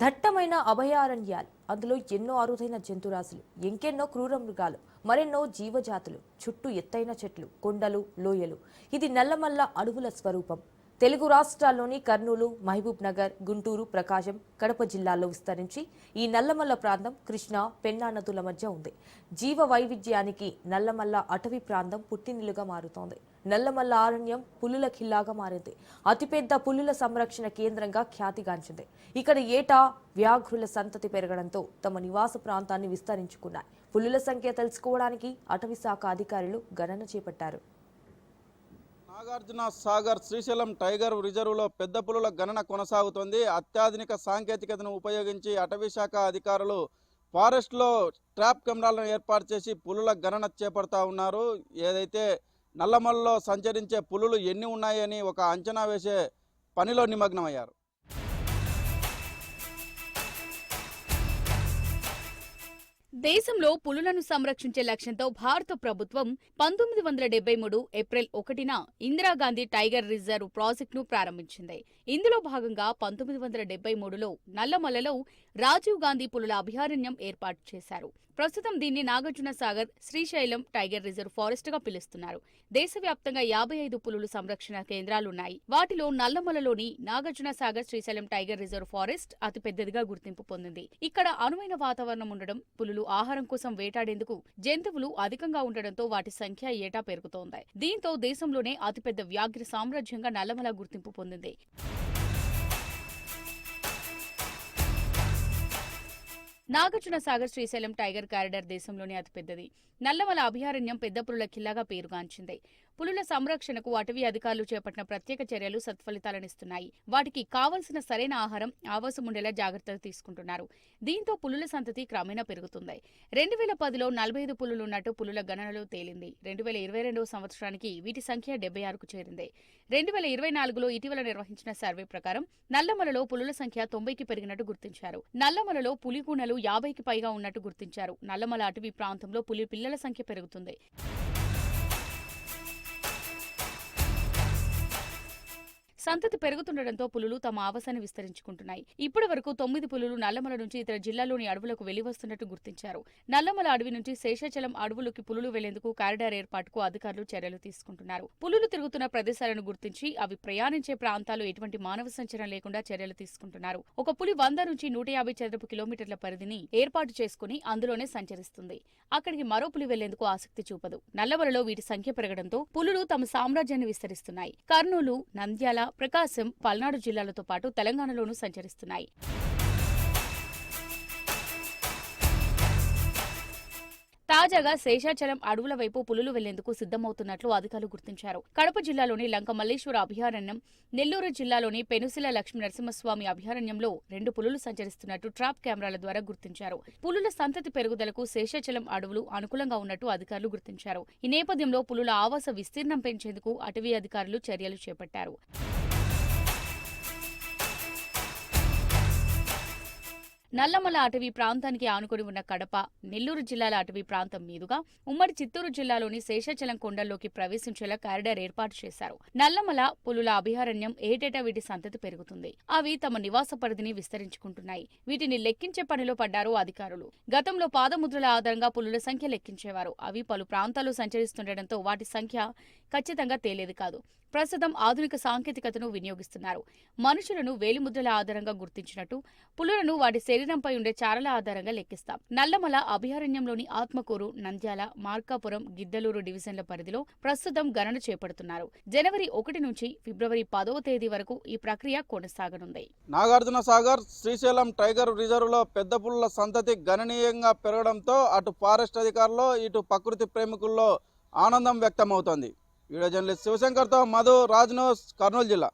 దట్టమైన అభయారణ్యాలు, అందులో ఎన్నో అరుదైన జంతురాశులు, ఇంకెన్నో క్రూర మృగాలు, మరెన్నో జీవజాతులు, చుట్టూ ఎత్తైన చెట్లు, కొండలు, లోయలు. ఇది నల్లమల్ల అడవుల స్వరూపం. తెలుగు రాష్ట్రాల్లోని కర్నూలు, మహబూబ్ నగర్, గుంటూరు, ప్రకాశం, కడప జిల్లాల్లో విస్తరించి ఈ నల్లమల్ల ప్రాంతం కృష్ణా, పెన్నా నదుల మధ్య ఉంది. జీవ వైవిధ్యానికి నల్లమల్ల అటవీ ప్రాంతం పుట్టినిల్లుగా మారుతోంది. నల్లమల్ల అరణ్యం పులుల ఖిల్లాగా మారింది. అతిపెద్ద పులుల సంరక్షణ కేంద్రంగా ఖ్యాతిగాంచింది. ఇక్కడ ఏటా వ్యాఘ్రుల సంతతి పెరగడంతో తమ నివాస ప్రాంతాన్ని విస్తరించుకున్నాయి. పులుల సంఖ్య తెలుసుకోవడానికి అటవీ శాఖ అధికారులు గణన చేపట్టారు. నాగార్జున సాగర్ శ్రీశైలం టైగర్ రిజర్వ్లో పెద్ద పులుల గణన కొనసాగుతోంది. అత్యాధునిక సాంకేతికతను ఉపయోగించి అటవీ శాఖ అధికారులు ఫారెస్ట్లో ట్రాప్ కెమెరాలను ఏర్పాటు చేసి పులుల గణన చేపడతా ఉన్నారు. ఏదైతే నల్లమల్లో సంచరించే పులులు ఎన్ని ఉన్నాయని ఒక అంచనా వేసే పనిలో నిమగ్నమయ్యారు. దేశంలో పులులను సంరక్షించే లక్ష్యంతో భారత ప్రభుత్వం 1973 ఏప్రిల్ 1న ఇందిరాగాంధీ టైగర్ రిజర్వ్ ప్రాజెక్టును ప్రారంభించింది. ఇందులో భాగంగా 1973లో నల్లమల్లలో రాజీవ్ గాంధీ పులుల అభయారణ్యం ఏర్పాటు చేశారు. ప్రస్తుతం దీన్ని Nagarjuna Sagar Srisailam tiger reserve forest గా పిలుస్తున్నారు. దేశవ్యాప్తంగా 55 పులులు సంరక్షణ కేంద్రాలున్నాయి. వాటిలో నల్లమలలోని Nagarjuna Sagar Srisailam tiger reserve forest అతిపెద్దదిగా గుర్తింపు పొందింది. ఇక్కడ అనువైన వాతావరణం ఉండడం, పులులు ఆహారం కోసం వేటాడేందుకు జంతువులు అధికంగా ఉండడంతో వాటి సంఖ్య ఏటా పెరుగుతోంది. దీంతో దేశంలోనే అతిపెద్ద వ్యాఘ్ర సామ్రాజ్యంగా నల్లమల గుర్తింపు పొందింది. నాగార్జున సాగర్ శ్రీశైలం టైగర్ కారిడార్ దేశంలోనే అతిపెద్దది. నల్లమల అభయారణ్యం పెద్ద పులుల కిల్లాగా పేరుగాంచింది. పులుల సంరక్షణకు అటవీ అధికారులు చేపట్టిన ప్రత్యేక చర్యలు సత్ఫలితాలనిస్తున్నాయి. వాటికి కావలసిన సరైన ఆహారం, ఆవాసం ఉండేలా జాగ్రత్తలు తీసుకుంటున్నారు. దీంతో పులుల సంతతి క్రమేణా పెరుగుతుంది. 2010లో 45 పులులున్నట్టు పులుల గణనలో తేలింది. 2022వ సంవత్సరానికి వీటి సంఖ్య 76కు చేరింది. 2024లో ఇటీవల నిర్వహించిన సర్వే ప్రకారం నల్లమలలో పులుల సంఖ్య 90కి పెరిగినట్టు గుర్తించారు. నల్లమలలో పులిగూనలు 50కి పైగా ఉన్నట్టు గుర్తించారు. నల్లమల అటవీ ప్రాంతంలో పులి పిల్లల సంఖ్య పెరుగుతుంది. సంతతి పెరుగుతుండటంతో పులులు తమ ఆవాసాన్ని విస్తరించుకుంటున్నాయి. ఇప్పటి వరకు 9 పులులు నల్లమల నుంచి ఇతర జిల్లాల్లోని అడవులకు వెళ్లివస్తున్నట్టు గుర్తించారు. నల్లమల అడవి నుంచి శేషాచలం అడవులకు పులులు వెళ్లేందుకు కారిడార్ ఏర్పాటుకు అధికారులు చర్యలు తీసుకుంటున్నారు. పులులు తిరుగుతున్న ప్రదేశాలను గుర్తించి అవి ప్రయాణించే ప్రాంతాలు ఎటువంటి మానవ సంచారం లేకుండా చర్యలు తీసుకుంటున్నారు. ఒక పులి 100 నుంచి 150 చదరపు కిలోమీటర్ల పరిధిని ఏర్పాటు చేసుకుని అందులోనే సంచరిస్తుంది. అక్కడికి మరో పులి వెళ్లేందుకు ఆసక్తి చూపదు. నల్లమలలో వీటి సంఖ్య పెరగడంతో పులులు తమ సామ్రాజ్యాన్ని విస్తరిస్తున్నాయి. కర్నూలు, నంద్యాల, ప్రకాశం, పల్నాడు జిల్లాలతో పాటు తెలంగాణలోనూ సంచరిస్తున్నాయి. తాజాగా శేషాచలం అడవుల వైపు పులులు వెళ్లేందుకు సిద్దమవుతున్నట్లు అధికారులు గుర్తించారు. కడప జిల్లాలోని లంక మల్లేశ్వర అభయారణ్యం, నెల్లూరు జిల్లాలోని పెనుసిల లక్ష్మీ నరసింహస్వామి అభయారణ్యంలో 2 పులులు సంచరిస్తున్నట్టు ట్రాప్ కెమెరాల ద్వారా గుర్తించారు. పులుల సంతతి పెరుగుదలకు శేషాచలం అడవులు అనుకూలంగా ఉన్నట్టు అధికారులు గుర్తించారు. ఈ నేపథ్యంలో పులుల ఆవాస విస్తీర్ణం పెంచేందుకు అటవీ అధికారులు చర్యలు చేపట్టారు. నల్లమల అటవీ ప్రాంతానికి ఆనుకుని ఉన్న కడప, నెల్లూరు జిల్లాల అటవీ ప్రాంతం మీదుగా ఉమ్మడి చిత్తూరు జిల్లాలోని శేషాచలం కొండల్లోకి ప్రవేశించేలా కారిడార్ ఏర్పాటు చేశారు. నల్లమల పులుల అభయారణ్యం ఏటేటా వీటి సంతతి పెరుగుతుంది. అవి తమ నివాస పరిధిని విస్తరించుకుంటున్నాయి. వీటిని లెక్కించే పనిలో పడ్డారు అధికారులు. గతంలో పాదముద్రల ఆధారంగా పులుల సంఖ్య లెక్కించేవారు. అవి పలు ప్రాంతాలు సంచరిస్తుండటంతో వాటి సంఖ్య ఖచ్చితంగా తేలేది కాదు. ప్రస్తుతం ఆధునిక సాంకేతికతను వినియోగిస్తున్నారు. మనుషులను వేలిముద్రల ఆధారంగా గుర్తించినట్టు పులులను వాటి శరీరంపై ఉండే చారల ఆధారంగా లెక్కిస్తాం. నల్లమల అభయారణ్యంలోని ఆత్మకూరు, నంద్యాల, మార్కాపురం, గిద్దలూరు డివిజన్ల పరిధిలో ప్రస్తుతం గణన చేపడుతున్నారు. జనవరి 1 నుంచి ఫిబ్రవరి 10వ తేదీ వరకు ఈ ప్రక్రియ కొనసాగనుంది. నాగార్జున సాగర్ శ్రీశైలం టైగర్ రిజర్వ్లో పెద్ద పులుల సంతతి గణనీయంగా పెరగడంతో అటు ఫారెస్ట్ అధికారులు, ఇటు ప్రకృతి ప్రేమికుల్లో ఆనందం వ్యక్తమవుతోంది. వీడియో జర్నలిస్ట్ శివశంకర్తో మధు, రాజ్ న్యూస్, కర్నూలు జిల్లా.